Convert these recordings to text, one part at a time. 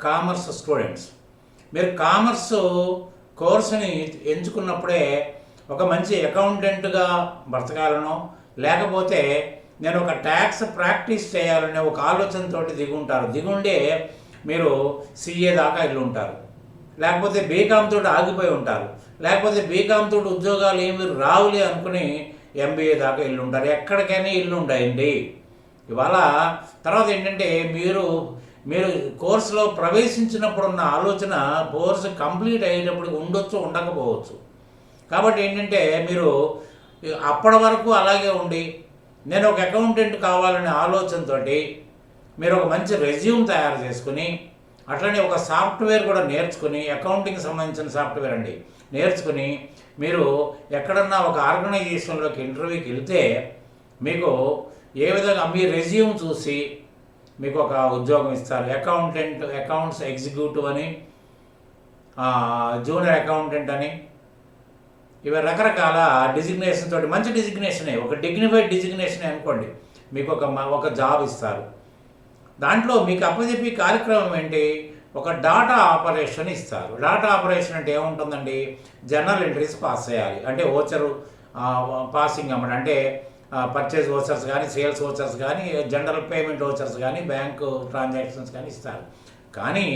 Commerce students. మీరు commerce కోర్సుని ఎంచుకున్నప్పుడే ఒక మంచి అకౌంటెంట్గా బ్రతకాలనో, లేకపోతే నేను ఒక ట్యాక్స్ ప్రాక్టీస్ చేయాలనే ఒక ఆలోచనతో దిగుండే మీరు సిఏ దాకా వెళ్ళి ఉంటారు, లేకపోతే బీకామ్ తోటి ఆగిపోయి ఉంటారు, లేకపోతే బీకామ్ తోటి ఉద్యోగాలు ఏమి రావులే అనుకుని ఎంబీఏ దాకా వెళ్ళి ఉంటారు. ఎక్కడికైనా ఇల్లు ఉంటాయండి ఇవాళ. తర్వాత ఏంటంటే మీరు కోర్సులో ప్రవేశించినప్పుడున్న ఆలోచన కోర్సు కంప్లీట్ అయ్యేటప్పుడు ఉండొచ్చు, ఉండకపోవచ్చు. కాబట్టి ఏంటంటే మీరు అప్పటి వరకు అలాగే ఉండి నేను ఒక అకౌంటెంట్ కావాలనే ఆలోచనతో మీరు ఒక మంచి రెజ్యూమ్ తయారు చేసుకుని, అట్లనే ఒక సాఫ్ట్వేర్ కూడా నేర్చుకుని, అకౌంటింగ్ సంబంధించిన సాఫ్ట్వేర్ అండి నేర్చుకుని, మీరు ఎక్కడన్నా ఒక ఆర్గనైజేషన్లోకి ఇంటర్వ్యూకి వెళ్తే మీకు ఏ విధంగా మీ రెజ్యూమ్ చూసి మీకు ఒక ఉద్యోగం ఇస్తారు. అకౌంట్స్ ఎగ్జిక్యూటివ్ అని, జూనియర్ అకౌంటెంట్ అని, ఇవి రకరకాల డిజిగ్నేషన్ తోటి, మంచి డిజిగ్నేషనే, ఒక డిగ్నిఫైడ్ డిజిగ్నేషనే అనుకోండి, మీకు ఒక జాబ్ ఇస్తారు. దాంట్లో మీకు అప్పచెప్పి కార్యక్రమం ఏంటి, ఒక డాటా ఆపరేషన్ ఇస్తారు. డాటా ఆపరేషన్ అంటే ఏముంటుందండి, జనరల్ ఎంట్రీస్ పాస్ చేయాలి. అంటే ఓచరు పాసింగ్ అన్నమాట. అంటే పర్చేజ్ ఓచర్స్ కానీ, సేల్స్ ఓచర్స్ కానీ, జనరల్ పేమెంట్ ఓచర్స్ కానీ, బ్యాంకు ట్రాన్సాక్షన్స్ కానీ ఇస్తారు. కానీ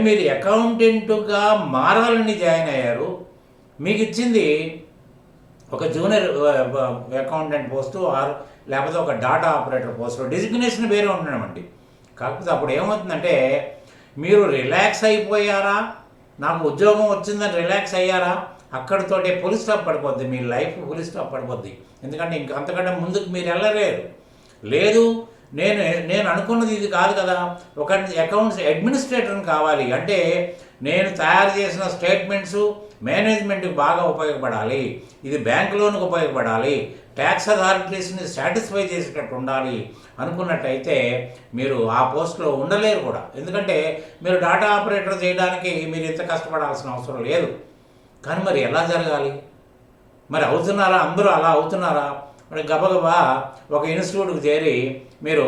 మీరు అకౌంటెంట్గా మారాలని జాయిన్ అయ్యారు, మీకు ఇచ్చింది ఒక జూనియర్ అకౌంటెంట్ పోస్టు లేకపోతే ఒక డాటా ఆపరేటర్ పోస్టు. డిజిగ్నేషన్ వేరే ఉండమండి. కాకపోతే అప్పుడు ఏమవుతుందంటే మీరు రిలాక్స్ అయిపోయారా, నాకు ఉద్యోగం వచ్చిందని రిలాక్స్ అయ్యారా, అక్కడితోటే ఫుల్ స్టాప్ పడిపోద్ది, మీ లైఫ్ ఫుల్ స్టాప్ పడిపోద్ది. ఎందుకంటే ఇంక అంతకంటే ముందుకు మీరు వెళ్ళలేరు. లేదు నేను అనుకున్నది ఇది కాదు కదా, ఒక అకౌంట్స్ అడ్మినిస్ట్రేటర్ని కావాలి అంటే నేను తయారు చేసిన స్టేట్మెంట్స్ మేనేజ్మెంట్కి బాగా ఉపయోగపడాలి, ఇది బ్యాంక్ లోన్కి ఉపయోగపడాలి, ట్యాక్స్ అథారిటీస్ని సాటిస్ఫై చేసేటట్టు ఉండాలి అనుకున్నట్టయితే మీరు ఆ పోస్ట్లో ఉండలేరు కూడా. ఎందుకంటే మీరు డాటా ఆపరేటర్ చేయడానికి మీరు ఇంత కష్టపడాల్సిన అవసరం లేదు. కానీ మరి ఎలా జరగాలి, మరి అవుతున్నారా, అందరూ అలా అవుతున్నారా? మరి గబగబా ఒక ఇన్స్టిట్యూట్కి చేరి మీరు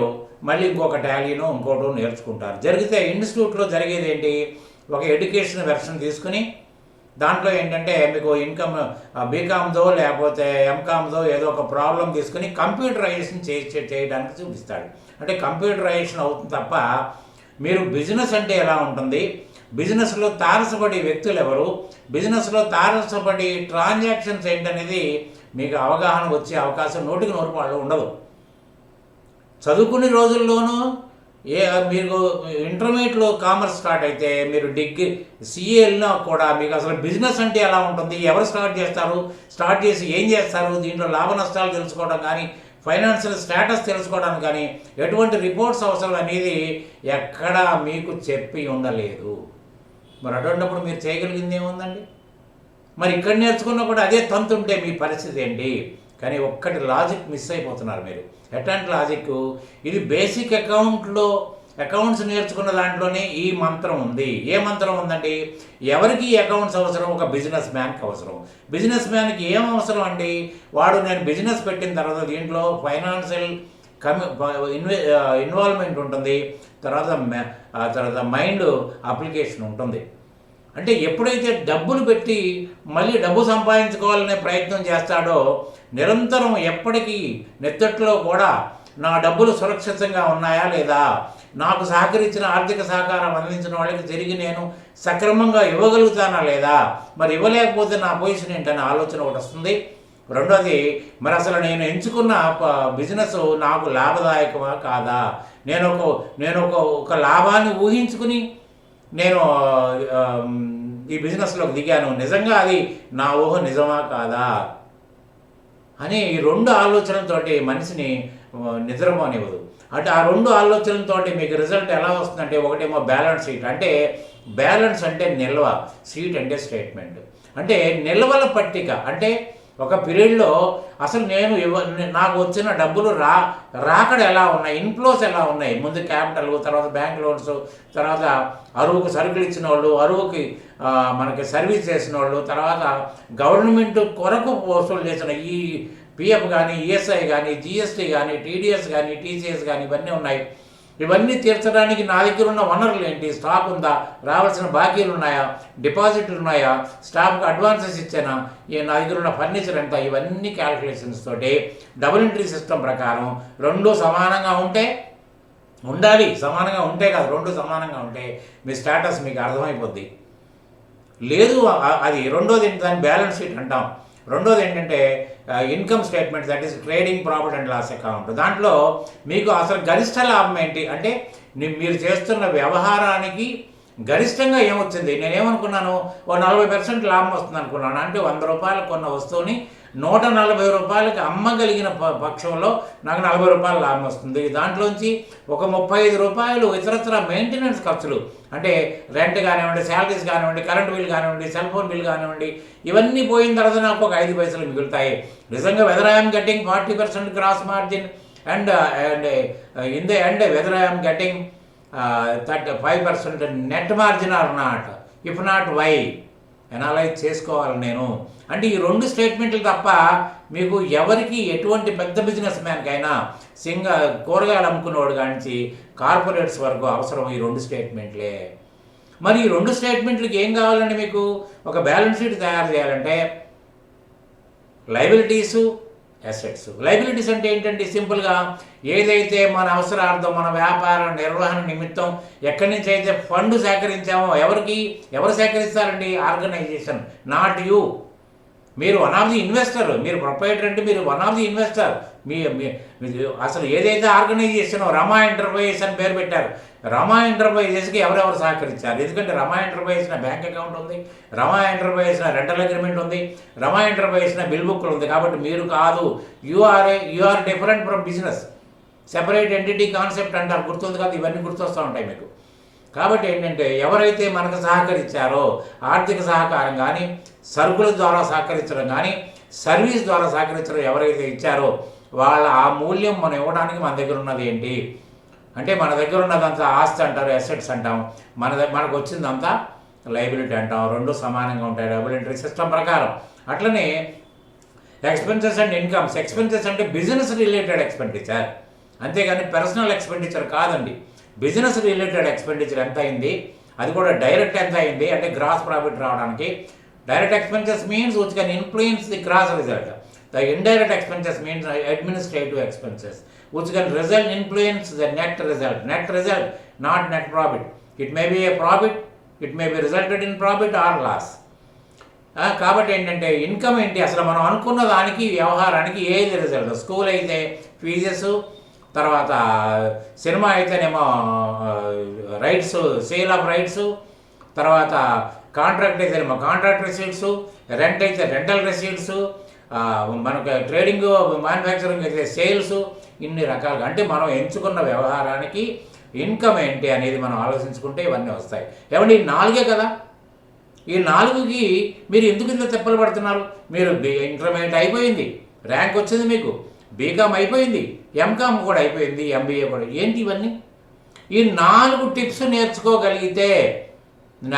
మళ్ళీ ఇంకొక టాలీనో ఇంకోటో నేర్చుకుంటారు. జరిగితే ఇన్స్టిట్యూట్లో జరిగేది ఏంటి, ఒక ఎడ్యుకేషన్ వెర్షన్ తీసుకుని దాంట్లో ఏంటంటే మీకు ఇన్కమ్ బీకామ్దో లేకపోతే ఎంకామ్దో ఏదో ఒక ప్రాబ్లం తీసుకుని కంప్యూటరైజేషన్ చేయడానికి చూపిస్తాడు. అంటే కంప్యూటరైజేషన్ అవుతుంది తప్ప మీరు బిజినెస్ అంటే ఎలా ఉంటుంది, బిజినెస్లో తారసపడే వ్యక్తులు ఎవరు, బిజినెస్లో తారసపడి ట్రాన్సాక్షన్స్ ఏంటనేది మీకు అవగాహన వచ్చే అవకాశం 100% ఉండదు. చదువుకునే రోజుల్లోనూ మీరు ఇంటర్మీడియట్లో కామర్స్ స్టార్ట్ అయితే మీరు డిగ్రీ సిఏ వెళ్ళినా కూడా మీకు అసలు బిజినెస్ అంటే ఎలా ఉంటుంది, ఎవరు స్టార్ట్ చేస్తారు, స్టార్ట్ చేసి ఏం చేస్తారు, దీంట్లో లాభ నష్టాలు తెలుసుకోవడం కానీ, ఫైనాన్షియల్ స్టేటస్ తెలుసుకోవడానికి కానీ ఎటువంటి రిపోర్ట్స్ అవసరం అనేది ఎక్కడా మీకు చెప్పి ఉండలేదు. మరి అటువంటిప్పుడు మీరు చేయగలిగింది ఏముందండి? మరి ఇక్కడ నేర్చుకున్నా కూడా అదే తంతుంటే మీ పరిస్థితి ఏంటి? కానీ ఒక్కటి లాజిక్ మిస్ అయిపోతున్నారు మీరు. ఎట్లాంటి లాజిక్, ఇది బేసిక్ అకౌంట్స్ నేర్చుకున్న దాంట్లోనే ఈ మంత్రం ఉంది. ఏ మంత్రం ఉందండి, ఎవరికి అకౌంట్స్ అవసరం, ఒక బిజినెస్ మ్యాన్కి అవసరం. బిజినెస్ మ్యాన్కి ఏం అవసరం అండి, వాడు నేను బిజినెస్ పెట్టిన తర్వాత దీంట్లో ఫైనాన్షియల్ ఇన్వాల్వ్మెంట్ ఉంటుంది, తర్వాత మైండ్ అప్లికేషన్ ఉంటుంది. అంటే ఎప్పుడైతే డబ్బులు పెట్టి మళ్ళీ డబ్బు సంపాదించుకోవాలనే ప్రయత్నం చేస్తాడో నిరంతరం ఎప్పటికీ నెత్తట్లో కూడా నా డబ్బులు సురక్షితంగా ఉన్నాయా లేదా, నాకు సహకరించిన ఆర్థిక సహకారం అందించిన వాళ్ళకి తిరిగి నేను సక్రమంగా ఇవ్వగలుగుతానా లేదా, మరి ఇవ్వలేకపోతే నా పొజిషన్ ఏంటనే ఆలోచన ఒకటి వస్తుంది. రెండోది, మరి అసలు నేను ఎంచుకున్న బిజినెస్ నాకు లాభదాయకమా కాదా, నేను ఒక లాభాన్ని ఊహించుకుని నేను ఈ బిజినెస్లోకి దిగాను, నిజంగా అది నా ఊహ నిజమా కాదా అని ఈ 2 ఆలోచనలతోటి మనిషిని నిద్రపోనివ్వదు. అంటే ఆ 2 ఆలోచనలతోటి మీకు రిజల్ట్ ఎలా వస్తుందంటే, ఒకటేమో బ్యాలెన్స్ షీట్. అంటే బ్యాలెన్స్ అంటే నిల్వ, షీట్ అంటే స్టేట్మెంట్. అంటే నిల్వల పట్టిక. అంటే ఒక పీరియడ్లో అసలు నాకు వచ్చిన డబ్బులు రాకడ ఎలా ఉన్నాయి, ఇన్ఫ్లోస్ ఎలా ఉన్నాయి, ముందు క్యాపిటల్, తర్వాత బ్యాంక్ లోన్స్, తర్వాత అరువుకు సరుకులు ఇచ్చిన వాళ్ళు, అరువుకి మనకి సర్వీస్ చేసిన వాళ్ళు, తర్వాత గవర్నమెంట్ కొరకు వసూలు చేసిన ఈ పిఎఫ్ కానీ, ఈఎస్ఐ కానీ, జిఎస్టీ కానీ, టీడీఎస్ కానీ, టీసీఎస్ కానీ ఇవన్నీ ఉన్నాయి. ఇవన్నీ తీర్చడానికి నా దగ్గర ఉన్న వనరులు ఏంటి, స్టాక్ ఉందా, రావాల్సిన బాకీలు ఉన్నాయా, డిపాజిట్లు ఉన్నాయా, స్టాఫ్కి అడ్వాన్సెస్ ఇచ్చానా, నా దగ్గర ఉన్న ఫర్నిచర్ ఎంత, ఇవన్నీ క్యాలిక్యులేషన్స్ తోటి డబుల్ ఎంట్రీ సిస్టమ్ ప్రకారం రెండు సమానంగా ఉంటే ఉండాలి. సమానంగా ఉంటే కాదు, రెండు సమానంగా ఉంటే మీ స్టేటస్ మీకు అర్థమైపోద్ది. లేదు అది రెండోది దాన్ని బ్యాలెన్స్ షీట్ అంటాం. రెండోది ఏంటంటే income statement, that is trading profit and loss account. దాంట్లో మీకు అసలు గరిష్ట లాభం ఏంటి అంటే మీరు చేస్తున్న వ్యవహారానికి గరిష్టంగా ఏమొచ్చింది. నేనేమనుకున్నాను, ఓ 40% లాభం వస్తుంది అనుకున్నాను. అంటే 100 రూపాయలు కొన్న వస్తువుని 140 రూపాయలకి అమ్మగలిగిన పక్షంలో నాకు 40 రూపాయలు లాభం వస్తుంది. దాంట్లోంచి ఒక 35 రూపాయలు ఇతరత్ర మెయింటెనెన్స్ ఖర్చులు, అంటే రెంట్ కానివ్వండి, శాలరీస్ కానివ్వండి, కరెంట్ బిల్ కానివ్వండి, సెల్ ఫోన్ బిల్ కానివ్వండి, ఇవన్నీ పోయిన తర్వాత నాకు ఒక 5 పైసలు మిగులుతాయి. నిజంగా whether I'm getting 40% gross margin and in the end whether I'm getting 35% net margin or not, if not why analyse చేసుకోవాలి నేను. అంటే ఈ రెండు స్టేట్మెంట్లు తప్ప మీకు ఎవరికి ఎటువంటి పెద్ద బిజినెస్ మ్యాన్కైనా కూరగాయలు అమ్ముకునేవాడు కానించి కార్పొరేట్స్ వరకు అవసరం ఈ రెండు స్టేట్మెంట్లే. మరి ఈ రెండు స్టేట్మెంట్లకి ఏం కావాలండి, మీకు ఒక బ్యాలెన్స్ షీట్ తయారు చేయాలంటే లయబిలిటీసు, అసెట్స్. లయబిలిటీస్ అంటే ఏంటంటే సింపుల్గా ఏదైతే మన అవసరార్థం, మన వ్యాపార నిర్వహణ నిమిత్తం ఎక్కడి నుంచి అయితే ఫండ్ సేకరించామో, ఎవరు సేకరిస్తారండి, ఆర్గనైజేషన్, నాట్ యూ. మీరు వన్ ఆఫ్ ది ఇన్వెస్టర్, మీరు ప్రొప్రైటర్ అంటే మీరు వన్ ఆఫ్ ది ఇన్వెస్టర్. అసలు ఏదైతే ఆర్గనైజేషన్ రమా ఎంటర్ప్రైజెస్ అని పేరు పెట్టారు, రమా ఎంటర్ప్రైజెస్కి ఎవరెవరు సహకరించారు? ఎందుకంటే రమా ఎంటర్ప్రైజెస్న బ్యాంక్ అకౌంట్ ఉంది, రమా ఎంటర్ప్రైజెస్న రెంటల్ అగ్రిమెంట్ ఉంది, రమా ఎంటర్ప్రైజెస్న బిల్ బుక్లు ఉంది. కాబట్టి మీరు కాదు, you are different from business, separate entity concept అంటారు, గుర్తుంది కదా, ఇవన్నీ గుర్తొస్తూ ఉంటాయి మీకు. కాబట్టి ఏంటంటే ఎవరైతే మనకు సహకరించారో, ఆర్థిక సహకారం కానీ, సరుకుల ద్వారా సహకరించడం కానీ, సర్వీస్ ద్వారా సహకరించడం ఎవరైతే ఇచ్చారో వాళ్ళ ఆ మూల్యం మనం ఇవ్వడానికి మన దగ్గర ఉన్నది ఏంటి అంటే, మన దగ్గర ఉన్నదంతా ఆస్తి అంటారు, అసెట్స్ అంటాం, మనకు వచ్చిందంతా లయబిలిటీ అంటాం. రెండు సమానంగా ఉంటాయి డబుల్ ఎంట్రీ సిస్టమ్ ప్రకారం. అట్లనే ఎక్స్పెన్సెస్ అండ్ ఇన్కమ్స్. ఎక్స్పెన్సెస్ అంటే బిజినెస్ రిలేటెడ్ ఎక్స్పెండిచర్, అంతేగాని పర్సనల్ ఎక్స్పెండిచర్ కాదండి. బిజినెస్ రిలేటెడ్ ఎక్స్పెండిచర్ ఎంత అయింది, అది కూడా డైరెక్ట్ ఎంత అయింది అంటే గ్రాస్ ప్రాఫిట్ రావడానికి. Direct expenses means which can influence the gross result. The indirect expenses means administrative expenses which can influence the net result, not net profit. It may be a profit, it may be resulted in profit or loss. కాబట్టి ఏంటంటే income ఏంటి, అసలు మనం అనుకున్న దానికి వ్యవహారానికి ఏది result. School అయితే ఫీజెస్, తర్వాత సినిమా అయితేనేమో రైట్స్, సేల్ ఆఫ్ రైట్స్, తర్వాత కాంట్రాక్ట్ అయితేనేమో కాంట్రాక్ట్ రిసీట్స్, రెంట్ అయితే రెంటల్ రిసీట్స్, మనకు ట్రేడింగ్ మ్యానుఫ్యాక్చరింగ్ అయితే సేల్స్, ఇన్ని రకాలుగా. అంటే మనం ఎంచుకున్న వ్యవహారానికి ఇన్కమ్ ఏంటి అనేది మనం ఆలోచించుకుంటే ఇవన్నీ వస్తాయి. ఏమంటే ఈ 4 కదా, ఈ 4కి మీరు ఎందుకు ఇంత తిప్పలు పడుతున్నారు? మీరు ఇంటర్మీడియట్ అయిపోయింది, ర్యాంక్ వచ్చింది మీకు, బీకామ్ అయిపోయింది, ఎంకామ్ కూడా అయిపోయింది, ఎంబీఏ కూడా. ఏంటి ఇవన్నీ? ఈ 4 టిప్స్ నేర్చుకోగలిగితే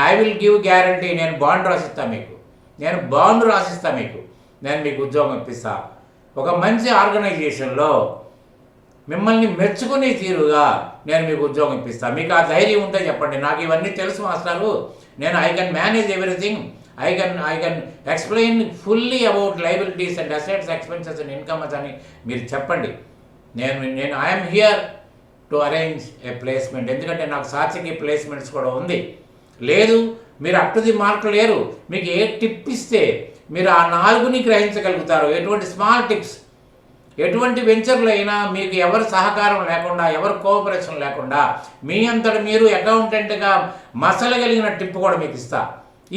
ఐ విల్ గివ్ గ్యారంటీ, నేను బాండ్ రాసిస్తా మీకు, నేను మీకు ఉద్యోగం ఇప్పిస్తా. ఒక మంచి ఆర్గనైజేషన్లో మిమ్మల్ని మెచ్చుకునే తీరుగా నేను మీకు ఉద్యోగం ఇప్పిస్తాను. మీకు ఆ ధైర్యం ఉంటే చెప్పండి, నాకు ఇవన్నీ తెలుసు మాస్టారు, నేను I can manage everything, I can explain fully about liabilities and assets, expenses and incomes అని మీరు చెప్పండి. నేను I'm here to arrange A placement. ఎందుకంటే నాకు సాక్షికి ప్లేస్మెంట్స్ కూడా ఉంది. లేదు మీరు అప్ టు ది మార్క్ లేరు, మీకు ఏ టిప్ ఇస్తే మీరు ఆ 4ని గ్రహించగలుగుతారు. ఎటువంటి స్మాల్ టిప్స్, ఎటువంటి వెంచర్లు అయినా మీకు ఎవరి సహకారం లేకుండా, ఎవరి కోఆపరేషన్ లేకుండా మీ అంతటి మీరు అకౌంటెంట్గా మసలగలిగిన టిప్ కూడా మీకు ఇస్తా.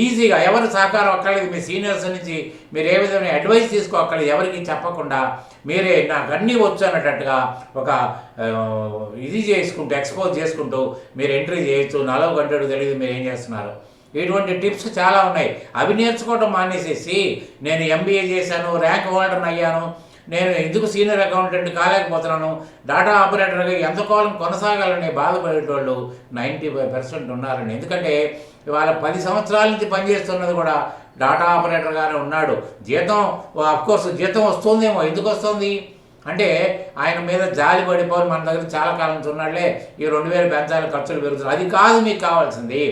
ఈజీగా ఎవరి సహకారం అక్కర్లేదు, మీ సీనియర్స్ నుంచి మీరు ఏ విధమైన అడ్వైస్ తీసుకోక్కర్లేదు, ఎవరికి చెప్పకుండా మీరే నాకు అన్నీ వచ్చు అన్నట్టుగా ఒక ఇది చేసుకుంటూ, ఎక్స్పోజ్ చేసుకుంటూ మీరు ఎంట్రీ చేయొచ్చు. 4 గంటలు తెలియదు మీరు ఏం చేస్తున్నారు. ఇటువంటి టిప్స్ చాలా ఉన్నాయి. అవి నేర్చుకోవడం మానేసేసి నేను ఎంబీఏ చేశాను, ర్యాంక్ హోల్డర్ని అయ్యాను, నేను ఎందుకు సీనియర్ అకౌంటెంట్ కాలేకపోతున్నాను, డేటా ఆపరేటర్గా ఎంతకాలం కొనసాగాలని బాధపడేటోళ్ళు 95% ఉన్నారండి. ఎందుకంటే ఇవాళ 10 సంవత్సరాల నుంచి పనిచేస్తున్నది కూడా డేటా ఆపరేటర్గానే ఉన్నాడు. జీతం అఫ్కోర్స్ జీతం వస్తుందేమో, ఎందుకు వస్తుంది? అంటే ఆయన మీద జాలి పడిపోయి మన దగ్గర చాలా కాలం నుంచి ఉన్నాడులే ఈ 2000 పెంచాలి ఖర్చులు పెరుగుతుంది, అది కాదు మీకు కావాల్సింది.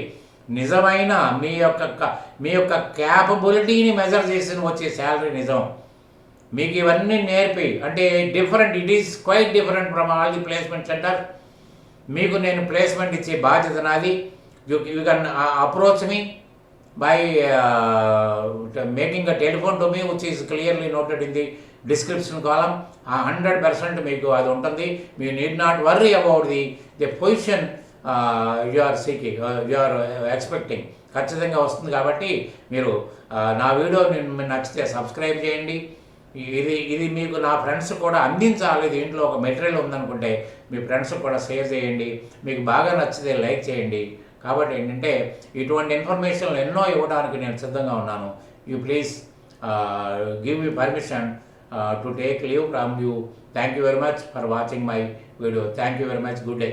నిజమైన మీ యొక్క క్యాపబిలిటీని మెజర్ చేసి వచ్చే శాలరీ నిజం. మీకు ఇవన్నీ నేర్పి అంటే different, it is quite different from all the placement centre. మీకు నేను ప్లేస్మెంట్ ఇచ్చే బాధ్యత నాది. You can approach me by making a telephone to me which is clearly noted in the description column. 100% మీకు అది ఉంటుంది. Me need not worry about the position you are seeking, you are expecting. ఖచ్చితంగా వస్తుంది. కాబట్టి మీరు నా video మీకు నచ్చితే సబ్స్క్రైబ్ చేయండి. ఇది మీకు నా ఫ్రెండ్స్ కూడా అందించాలి. దీంట్లో ఒక మెటీరియల్ ఉందనుకుంటే మీ ఫ్రెండ్స్ కూడా షేర్ చేయండి. మీకు బాగా నచ్చితే లైక్ చేయండి. కాబట్టి ఏంటంటే ఇటువంటి ఇన్ఫర్మేషన్లు ఎన్నో ఇవ్వడానికి నేను సిద్ధంగా ఉన్నాను. You please give me permission to take leave from you. Thank you very much for watching my video. Thank you very much. Good day.